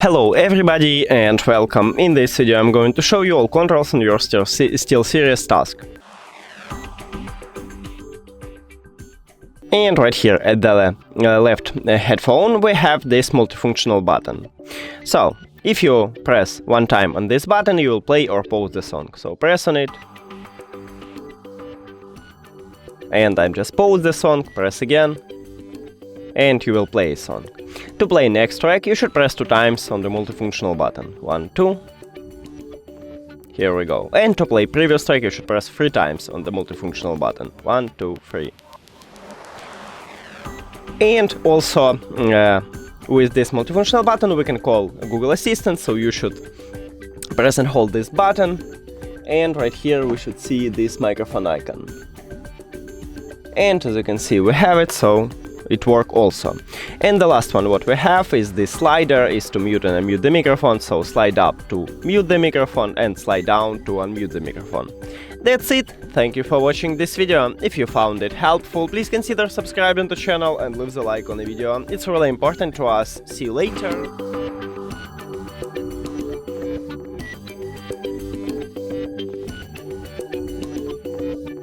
Hello everybody and welcome. In this video I'm going to show you all controls on your SteelSeries Tusq. And right here at the left headphone we have this multifunctional button. So if you press one time on this button you will play or pause the song. So press on it. And I'm just pause the song, press again. And you will play a song. To play next track, you should press 2 times on the multifunctional button. 1, 2. Here we go. And to play previous track, you should press 3 times on the multifunctional button. 1, 2, 3. And also, with this multifunctional button, we can call Google Assistant, so you should press and hold this button. And right here, we should see this microphone icon. And as you can see, we have it, so it works also. And the last one what we have is this slider is to mute and unmute the microphone, so slide up to mute the microphone and slide down to unmute the microphone. That's it. Thank you for watching this video. If you found it helpful, please consider subscribing to the channel and leave the like on the video. It's really important to us. See you later.